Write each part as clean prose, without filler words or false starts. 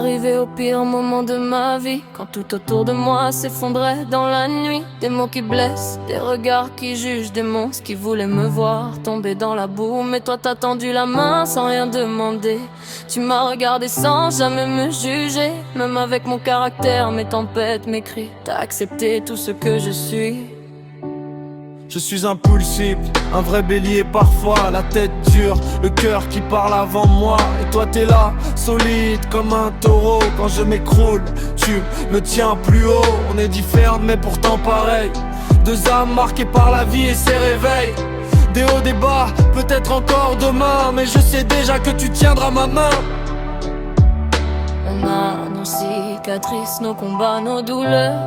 arrivé au pire moment de ma vie, quand tout autour de moi s'effondrait dans la nuit. Des mots qui blessent, des regards qui jugent, des monstres qui voulaient me voir tomber dans la boue. Mais toi t'as tendu la main sans rien demander. Tu m'as regardé sans jamais me juger. Même avec mon caractère, mes tempêtes, mes cris, t'as accepté tout ce que je suis. Je suis impulsif, un vrai bélier parfois, la tête dure, le cœur qui parle avant moi. Et toi t'es là, solide comme un taureau. Quand je m'écroule, tu me tiens plus haut. On est différents mais pourtant pareil. Deux âmes marquées par la vie et ses réveils. Des hauts, des bas, peut-être encore demain, mais je sais déjà que tu tiendras ma main. On a nos cicatrices, nos combats, nos douleurs,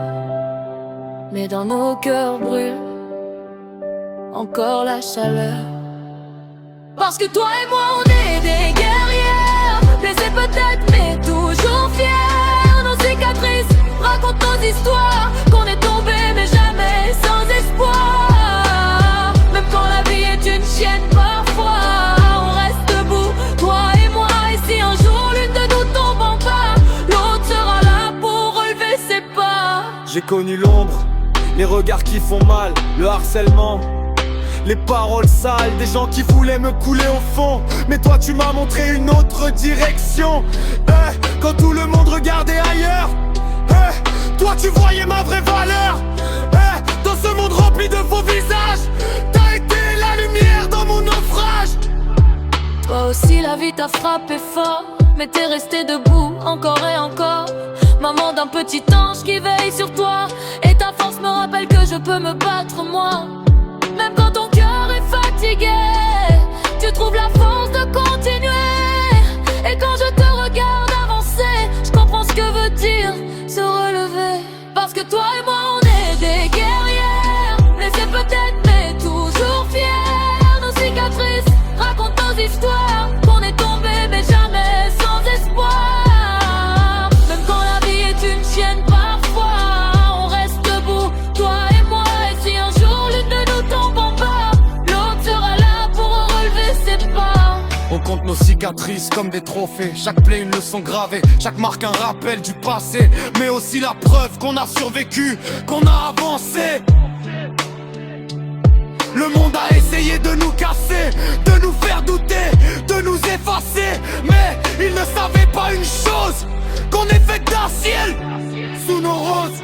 mais dans nos cœurs brûle encore la chaleur. Parce que toi et moi on est des guerrières, blessés peut-être mais toujours fiers. Nos cicatrices racontent nos histoires, qu'on est tombé mais jamais sans espoir. Même quand la vie est une chienne parfois, on reste debout, toi et moi. Et si un jour l'une de nous tombe en bas, l'autre sera là pour relever ses pas. J'ai connu l'ombre, les regards qui font mal, le harcèlement, les paroles sales, des gens qui voulaient me couler au fond. Mais toi tu m'as montré une autre direction. Quand tout le monde regardait ailleurs, toi tu voyais ma vraie valeur. Dans ce monde rempli de faux visages, t'as été la lumière dans mon naufrage. Toi aussi la vie t'a frappé fort, mais t'es resté debout encore et encore. Maman d'un petit ange qui veille sur toi, et ta force me rappelle que je peux me battre moi. Même quand ton cœur est fatigué, tu trouves la force de continuer. Et quand je te regarde avancer, je comprends ce que veut dire se relever. Parce que toi et moi on est des guerrières, blessés peut-être mais toujours fiers. Nos cicatrices racontent nos histoires, qu'on est tombé mais jamais sans espoir. Même quand la vie est une chienne parfois, on reste debout, toi et moi. Et si un jour l'une de nous tombe en bas, l'autre sera là pour relever ses pas. On compte nos cicatrices comme des trophées. Chaque plaie une leçon gravée, chaque marque un rappel du passé, mais aussi la preuve qu'on a survécu, qu'on a avancé. Le monde a essayé de nous casser, de nous faire douter, de nous effacer. Mais il ne savait pas une chose, qu'on est fait d'un ciel sous nos roses.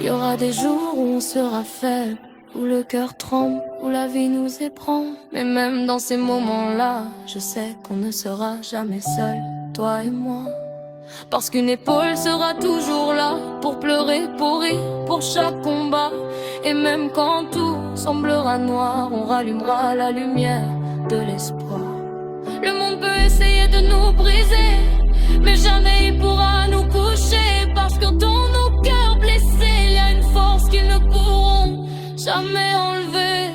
Il y aura des jours où on sera faible, où le cœur tremble, où la vie nous éprend. Mais même dans ces moments-là, je sais qu'on ne sera jamais seul, toi et moi. Parce qu'une épaule sera toujours là, pour pleurer, pour rire, pour chaque combat. Et même quand tout semblera noir, on rallumera la lumière de l'espoir. Le monde peut essayer de nous briser, mais jamais il pourra nous coucher. Parce que dans nos cœurs blessés, il y a une force qu'ils ne pourront jamais enlever.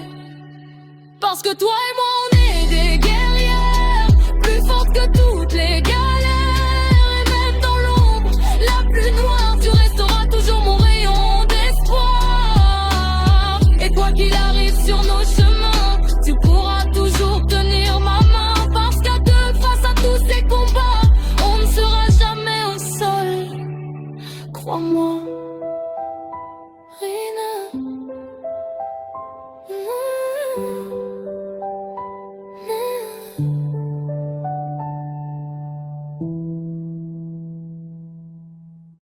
Parce que toi et moi on est des guerrières, plus fortes que toutes les galères. Et même dans l'ombre la plus noire, tu resteras toujours mon rayon d'espoir. Et quoi qu'il arrive sur nos chemins, tu pourras toujours tenir ma main. Parce qu'à deux, face à tous ces combats, on ne sera jamais au sol. Crois-moi, Rina.